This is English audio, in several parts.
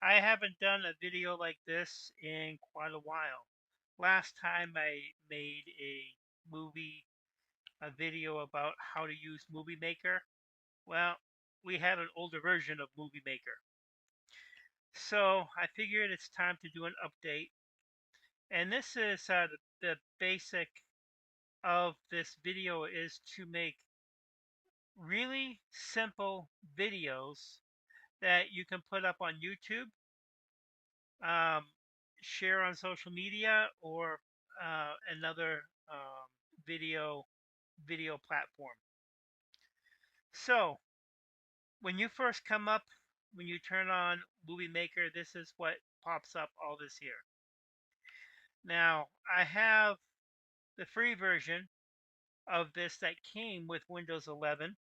I haven't done a video like this in quite a while. Last time I made a video about how to use Movie Maker. Well, we had an older version of Movie Maker. So I figured it's time to do an update. And this is the basic of this video is to make really simple videos that you can put up on YouTube, um, share on social media, or another video video platform. So when you first come up, when you turn on Movie Maker, this is what pops up all this here. Now I have the free version of this that came with Windows 11.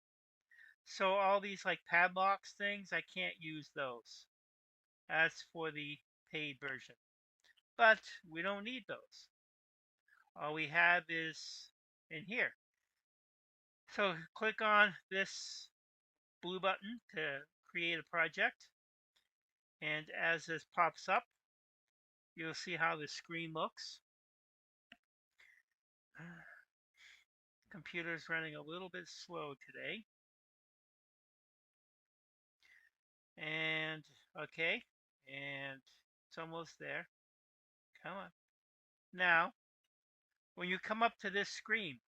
So all these like padlocks things, I can't use those. That's for the paid version. But we don't need those. All we have is in here. So click on this blue button to create a project. And as this pops up, you'll see how the screen looks. Computer's running a little bit slow today. And okay, and it's almost there. Come on. Now, when you come up to this screen,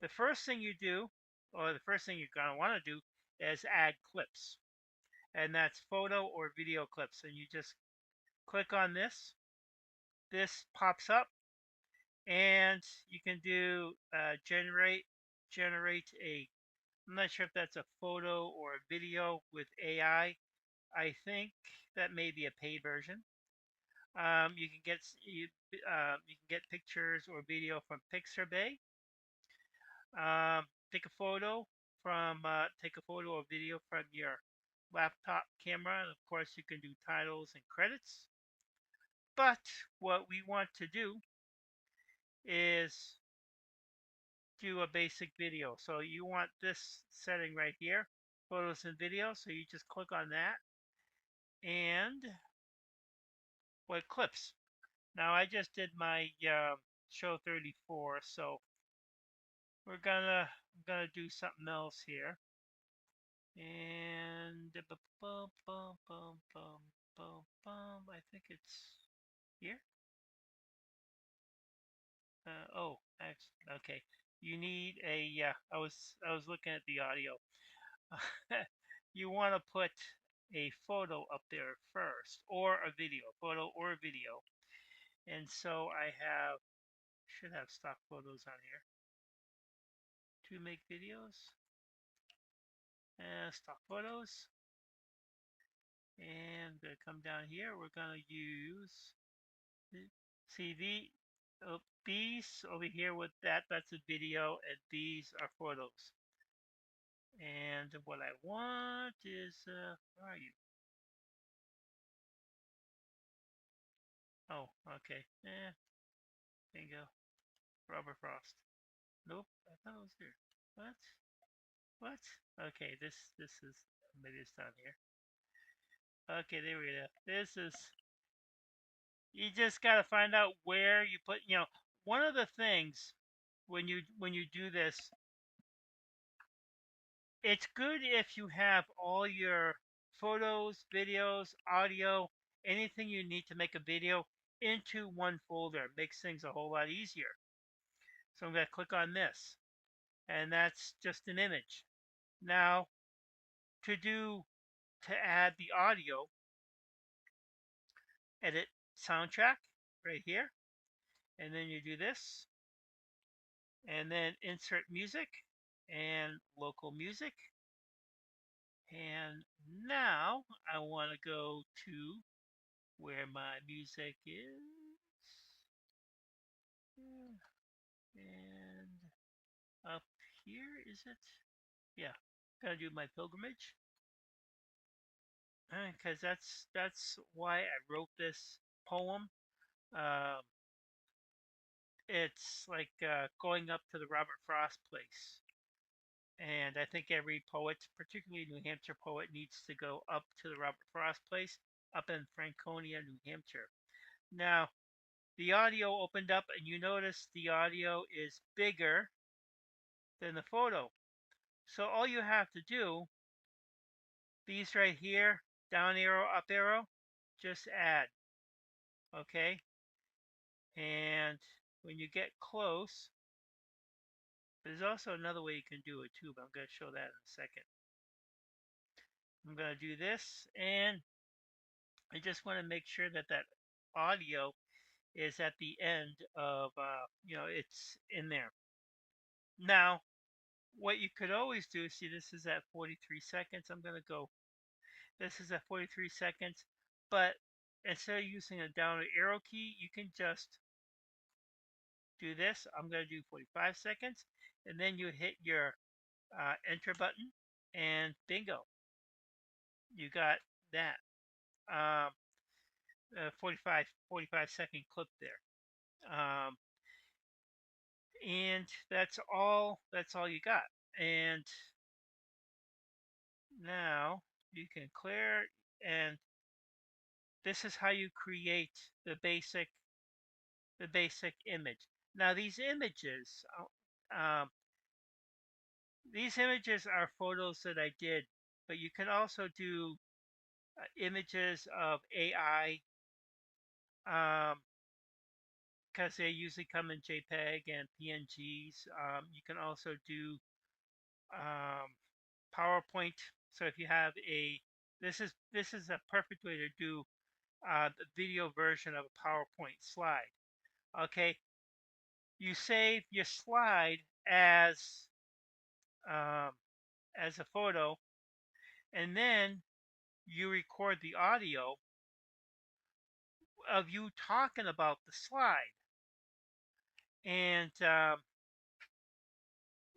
the first thing you do, or the first thing you're going to want to do, is add clips. And that's photo or video clips. And you just click on this. This pops up, and you can do generate a. I'm not sure if that's a photo or a video with AI. I think that may be a paid version. You can get you can get pictures or video from Pixabay. Take a photo take a photo or video from your laptop camera, and of course you can do titles and credits. But what we want to do is do a basic video. So you want this setting right here, photos and video. So you just click on that and what clips. Now I just did my show 34, so I'm gonna do something else here. And bum, bum, bum, bum, bum, bum. I think it's here. Oh, okay. You need a yeah. I was looking at the audio. You want to put a photo up there first, or a video, photo or a video. And so I should have stock photos on here to make videos. And stock photos. And gonna come down here. We're gonna use see these over here with that's a video, and these are photos. And what I want is where are you? Oh, okay. Bingo. Robert Frost. Nope, I thought it was here. What? What? Okay, this is maybe it's down here. Okay, there we go. This is you just gotta find out where you put. One of the things when you do this, it's good if you have all your photos, videos, audio, anything you need to make a video into one folder. It makes things a whole lot easier. So I'm going to click on this, and that's just an image. Now, to add the audio, edit soundtrack right here, and then you do this, and then insert music and local music. And now I want to go to where my music is. And up here, is it? Yeah, gotta do my pilgrimage. Because that's why I wrote this poem. Um, it's like going up to the Robert Frost place. And I think every poet, particularly New Hampshire poet, needs to go up to the Robert Frost place. up in Franconia, New Hampshire. Now, the audio opened up, and you notice the audio is bigger than the photo. So all you have to do, these right here, down arrow, up arrow, just add, okay? And when you get close, there's also another way you can do it too, but I'm going to show that in a second. I'm going to do this, and I just want to make sure that that audio is at the end of, it's in there. Now, what you could always do, see, this is at 43 seconds. I'm going to go, this is at 43 seconds, but instead of using a down arrow key, you can just do this. I'm going to do 45 seconds, and then you hit your enter button, and bingo, you got that. Um, 45 second clip there. And that's all you got. And now you can clear, and this is how you create the basic image. Now um, these images are photos that I did, but you can also do images of AI, because they usually come in JPEG and PNGs. You can also do um, PowerPoint. So if you have this is a perfect way to do the video version of a PowerPoint slide. Okay, you save your slide um, as a photo, and then you record the audio of you talking about the slide. And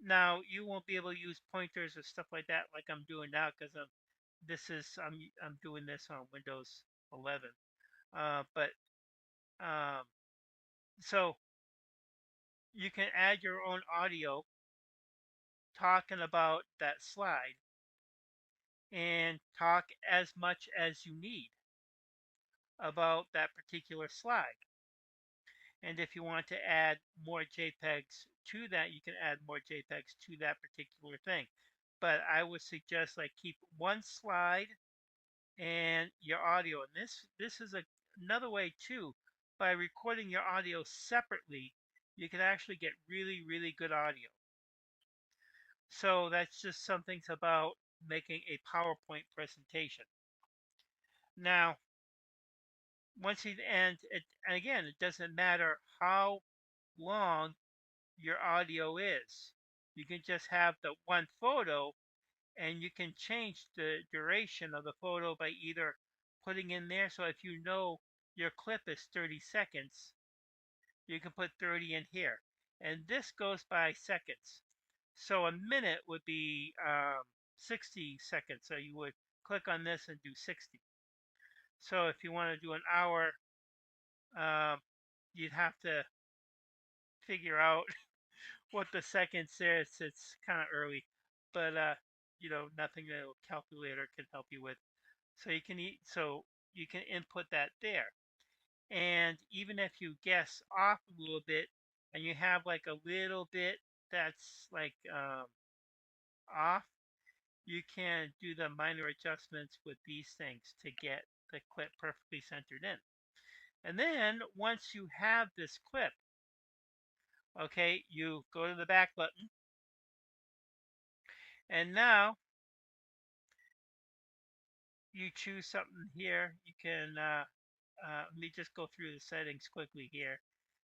now you won't be able to use pointers or stuff like that like I'm doing now, because I'm doing this on Windows 11. But um, so you can add your own audio talking about that slide, and talk as much as you need about that particular slide. And if you want to add more JPEGs to that, you can add more JPEGs to that particular thing. But I would suggest, like, keep one slide and your audio. And this is another way too. By recording your audio separately, you can actually get really, really good audio. So that's just some things about making a PowerPoint presentation. Now, once you end it, and again, it doesn't matter how long your audio is. You can just have the one photo, and you can change the duration of the photo by either putting in there. So if you know your clip is 30 seconds, you can put 30 in here. And this goes by seconds. So a minute would be 60 seconds. So you would click on this and do 60. So if you want to do an hour, um, you'd have to figure out what the seconds is. It's kind of early, but nothing that a calculator can help you with. So you can input that there. And even if you guess off a little bit, and you have like a little bit that's like off, you can do the minor adjustments with these things to get the clip perfectly centered in. And then once you have this clip, okay, you go to the back button, and now you choose something here. You can let me just go through the settings quickly here.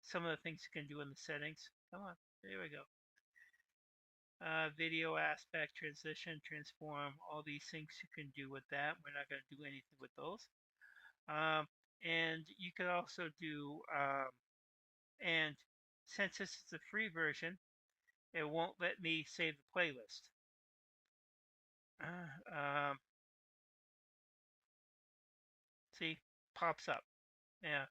Some of the things you can do in the settings. Come on, there we go. Video aspect, transition, transform, all these things you can do with that. We're not going to do anything with those. And you can also do, and since this is the free version, it won't let me save the playlist. See, pops up. Yeah.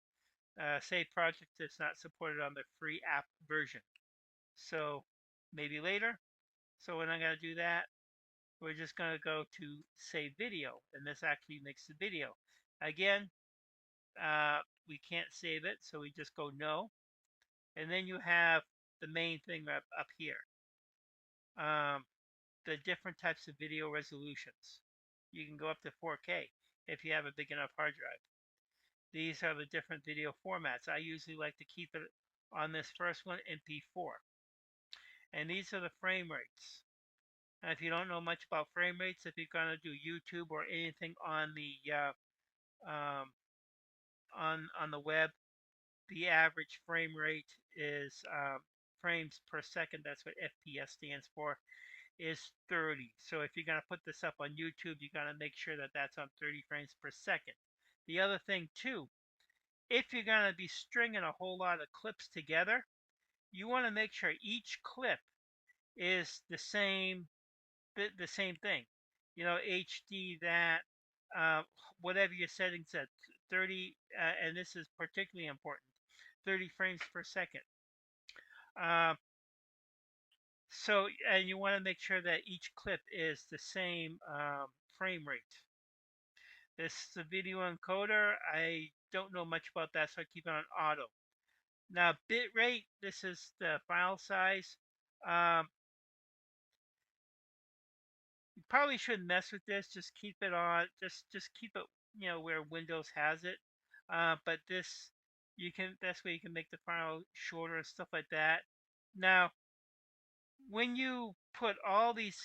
Save project is not supported on the free app version. So maybe later. So we're not going to do that. we're just going to go to save video, and this actually makes the video. Again, we can't save it, so we just go no. And then you have the main thing up here, um, the different types of video resolutions. You can go up to 4K if you have a big enough hard drive. These are the different video formats. I usually like to keep it on this first one, MP4. And these are the frame rates. Now, if you don't know much about frame rates, if you're going to do YouTube or anything on the on the web, the average frame rate is frames per second. That's what FPS stands for. Is 30. So if you're going to put this up on YouTube, you got to make sure that that's on 30 frames per second. The other thing too, if you're going to be stringing a whole lot of clips together, you want to make sure each clip is the same thing. You know, HD that, uh, whatever your settings at 30, and this is particularly important, 30 frames per second. Uh, so, and you want to make sure that each clip is the same frame rate. This is a video encoder. I don't know much about that, so I keep it on auto. Now, bit rate, this is the file size. Um, you probably shouldn't mess with this. Just keep it on. Just keep it, you know, where Windows has it. But this, you can. That's where you can make the file shorter and stuff like that. Now, when you put all these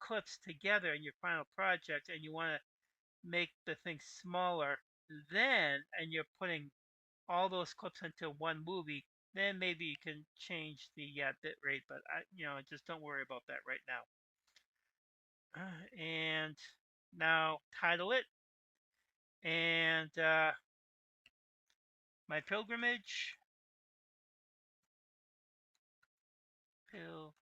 clips together in your final project, and you want to make the thing smaller, then, and you're putting all those clips into one movie, then maybe you can change the bit rate. But just don't worry about that right now. And now title it, and my pilgrimage. Pilgrimage.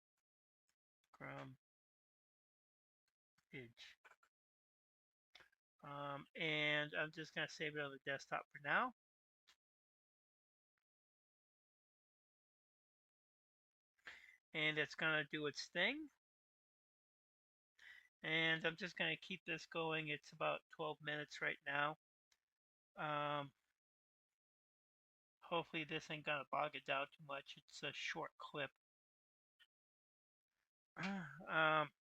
And I'm just going to save it on the desktop for now. And it's going to do its thing. And I'm just going to keep this going. It's about 12 minutes right now. Hopefully this ain't going to bog it down too much. It's a short clip.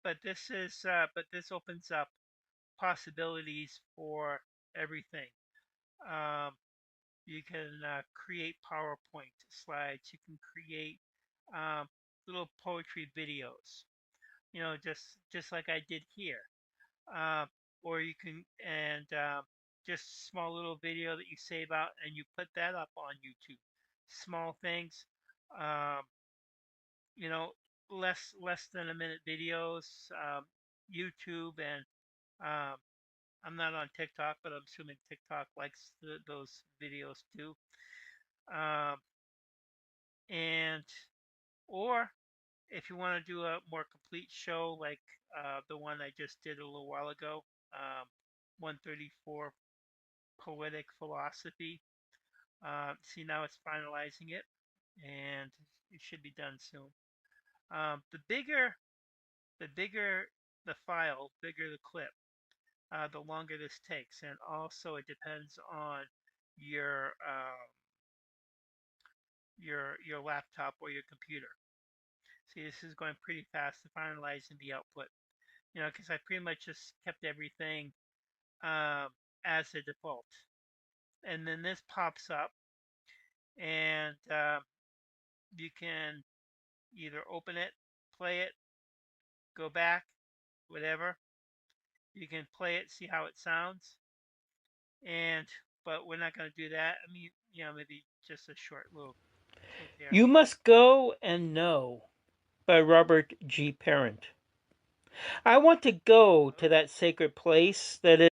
But this opens up possibilities for everything. You can create PowerPoint slides. You can create little poetry videos. You know, just like I did here. Uh, or you can just small little video that you save out and you put that up on YouTube. Small things. Um, you know, less than a minute videos. YouTube and um, I'm not on TikTok, but I'm assuming TikTok likes those videos too. Um, and or if you want to do a more complete show like the one I just did a little while ago, 134 Poetic Philosophy. See, now it's finalizing it, and it should be done soon. The bigger the file, bigger the clip, the longer this takes, and also it depends on your your laptop or your computer. See, this is going pretty fast to finalizing the output. You know, because I pretty much just kept everything um, as a default, and then this pops up, and you can either open it, play it, go back, whatever. You can play it, see how it sounds, and but we're not going to do that. I mean, maybe just a short little clip here. You Must Go and Know by Robert G. Parent. I want to go to that sacred place that is.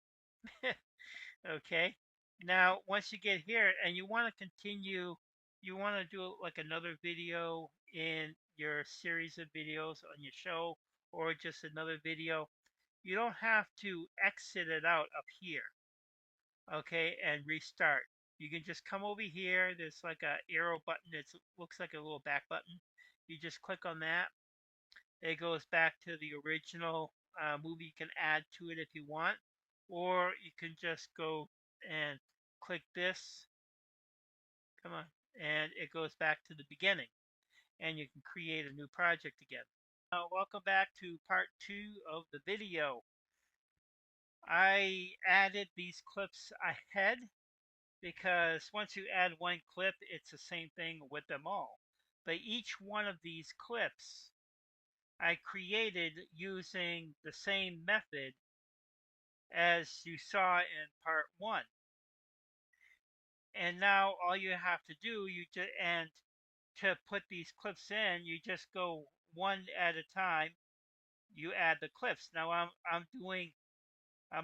Okay. Now, once you get here and you want to continue, you want to do like another video in your series of videos on your show or just another video, you don't have to exit it out up here, okay, and restart. You can just come over here. There's like a arrow button. It looks like a little back button. You just click on that. It goes back to the original movie you can add to it if you want, or you can just go and click this. Come on, and it goes back to the beginning, and you can create a new project again. Welcome back to part 2 of the video. I added these clips ahead because once you add one clip, it's the same thing with them all. But each one of these clips I created using the same method as you saw in part 1. And now all you have to do, and to put these clips in, you just go one at a time. You add the clips. Now I'm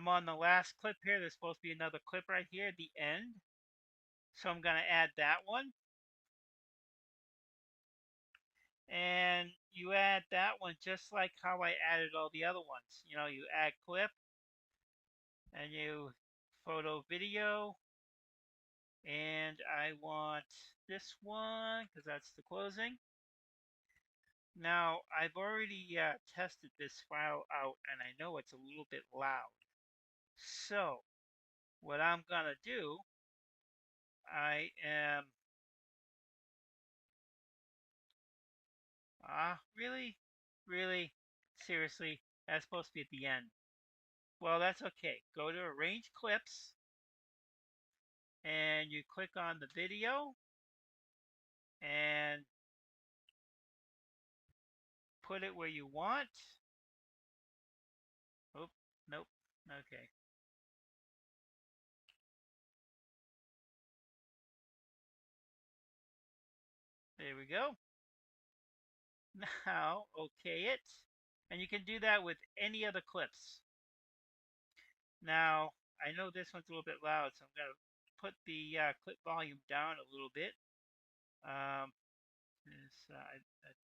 on the last clip here. There's supposed to be another clip right here at the end. So I'm going to add that one. And you add that one just like how I added all the other ones. You know, you add clip and you photo video. And I want this one because that's the closing. Now, I've already tested this file out and I know it's a little bit loud. So, what I'm going to do, I am... really? Really? Seriously? That's supposed to be at the end. Well, that's okay. Go to Arrange Clips, and you click on the video, and put it where you want. Oh, nope. Okay. There we go. Now, okay it. And you can do that with any other clips. Now, I know this one's a little bit loud, so I'm going to put the clip volume down a little bit. I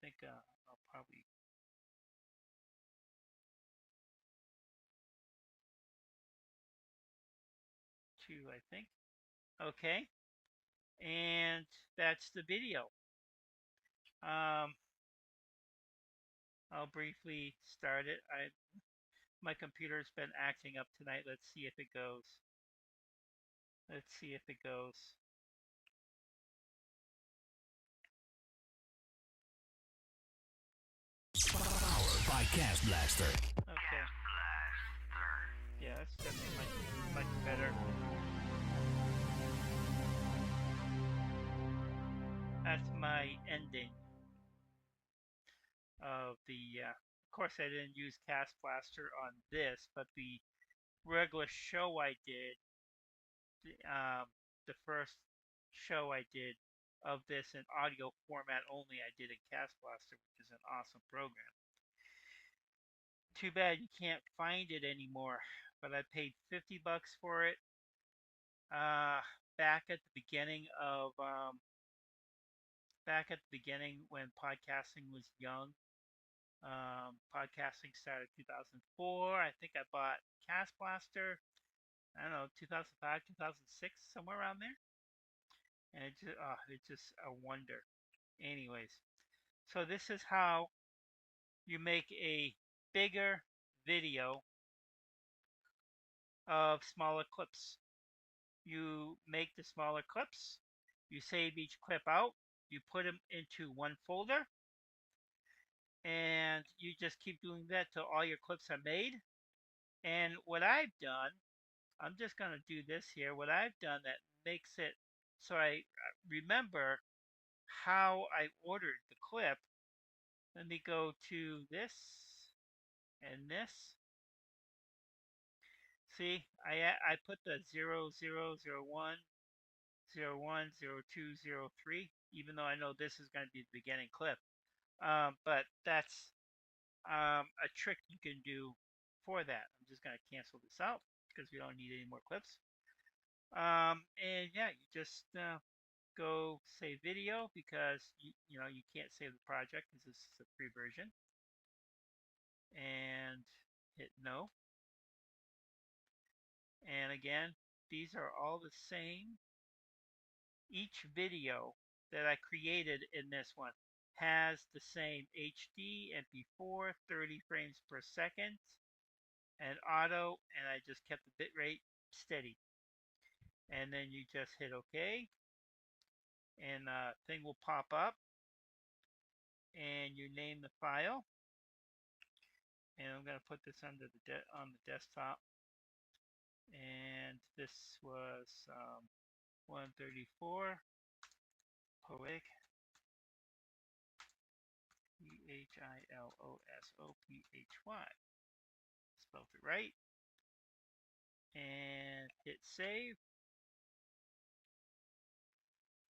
think I'll probably... two, I think. Okay. And that's the video. I'll briefly start it. My computer's been acting up tonight. Let's see if it goes. Let's see if it goes. Powered by Cast Blaster. Okay. Yeah, that's definitely much better. That's my ending of the... of course, I didn't use Cast Blaster on this, but the regular show I did, the first show I did of this in audio format only, I did in Cast Blaster, which is an awesome program. Too bad you can't find it anymore, but I paid $50 for it back at the beginning of when podcasting was young. Podcasting started 2004. I think I bought Cast Blaster, I don't know, 2005, 2006, somewhere around there. And it's just a wonder. Anyways, so this is how you make a bigger video of smaller clips. You make the smaller clips, you save each clip out, you put them into one folder, and you just keep doing that till all your clips are made. And what I've done, I'm just going to do this here. What I've done that makes it so I remember how I ordered the clip. Let me go to this and this. See, I put the 0001, 01, 02, 03, even though I know this is going to be the beginning clip. But that's a trick you can do for that. I'm just going to cancel this out because we don't need any more clips. And yeah, you just go save video because you know you can't save the project because this is a free version. And hit no. And again, these are all the same. Each video that I created in this one has the same HD, MP4, 30 frames per second. and auto, and I just kept the bit rate steady. And then you just hit OK, and a thing will pop up, and you name the file. And I'm going to put this under on the desktop. And this was 134 poetic, Philosophy, spelled it right, and hit save.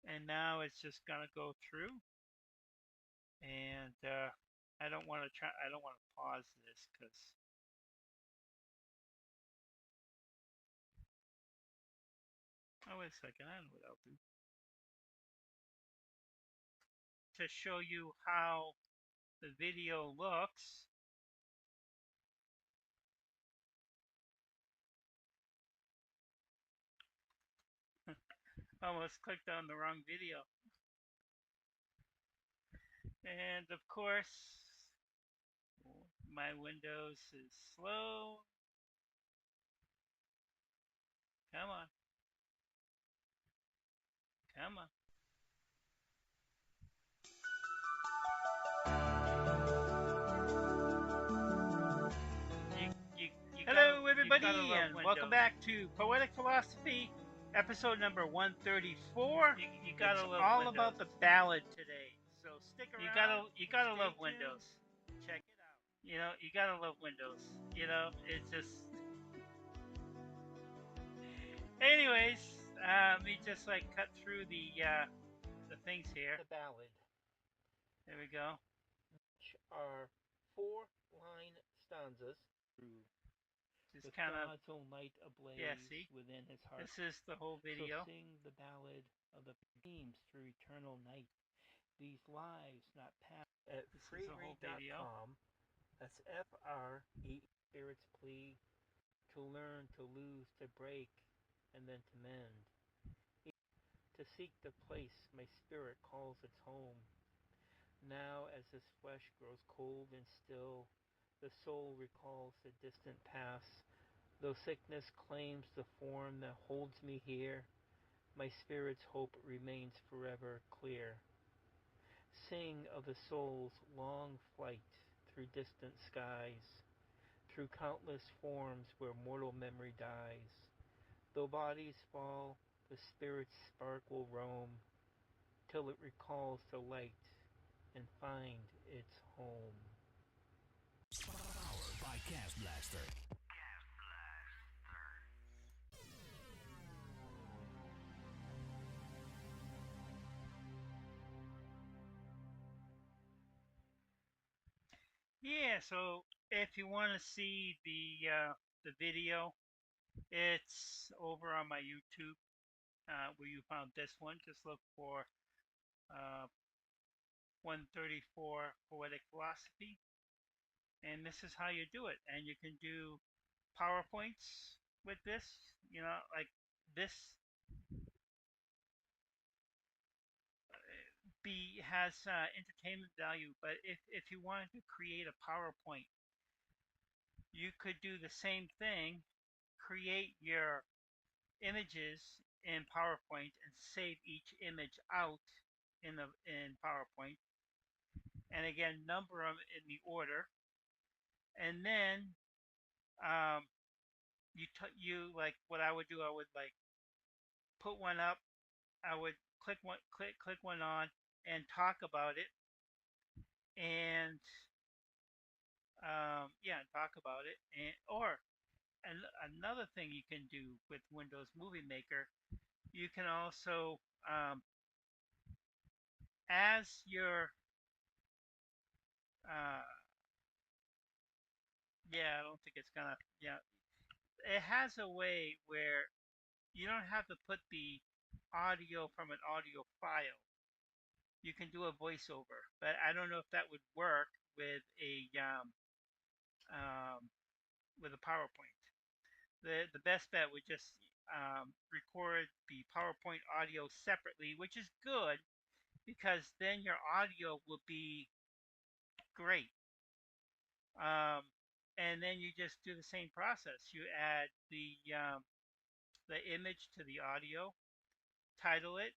And now it's just gonna go through, and I don't want to pause this because, oh, wait a second, I know what I'll do to show you how the video looks. Almost clicked on the wrong video. And of course, my Windows is slow. Come on. Come on. Hello, everybody, and welcome back to Poetic Philosophy, episode number 134. You gotta it's love all Windows. About the ballad today, so stick around. You gotta love tuned. Windows. Check it out. You gotta love Windows. It's just. Anyways, let me just cut through the things here. The ballad. There we go. Which are 4-line stanzas. Just kind of God's own light ablaze within his heart. This is the whole video. So sing the ballad of the themes through eternal night. These lives not past. At freeread.com. That's FRE Spirit's plea to learn, to lose, to break, and then to mend. To seek the place my spirit calls its home. Now as this flesh grows cold and still, the soul recalls the distant past. Though sickness claims the form that holds me here, my spirit's hope remains forever clear. Sing of the soul's long flight through distant skies, through countless forms where mortal memory dies. Though bodies fall, the spirit's spark will roam, till it recalls the light and find its home. Powered by Cast Blaster. Yeah, so if you want to see the video, it's over on my YouTube where you found this one. Just look for 134 Poetic Philosophy, and this is how you do it. And you can do PowerPoints with this, like this has entertainment value. But if you wanted to create a PowerPoint, you could do the same thing, create your images in PowerPoint and save each image out in PowerPoint, and again number them in the order, and then you like what I would do. I would put one up. I would click one on and talk about it, and talk about it. And another thing you can do with Windows Movie Maker, you can also as your I don't think it's gonna it has a way where you don't have to put the audio from an audio file. You can do a voiceover, but I don't know if that would work with a PowerPoint. The best bet would just record the PowerPoint audio separately, which is good because then your audio will be great. and then you just do the same process. You add the image to the audio, title it,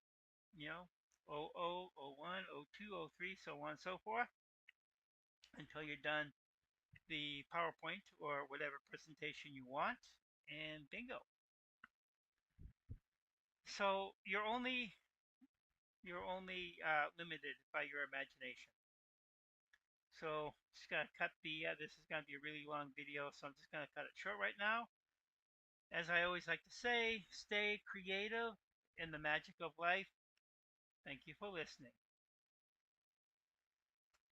you know, O O O 01, O 02, O 03, so on and so forth, until you're done the PowerPoint or whatever presentation you want, and bingo. So you're only limited by your imagination. So just gonna cut the. This is gonna be a really long video, so I'm just gonna cut it short right now. As I always like to say, stay creative in the magic of life. Thank you for listening.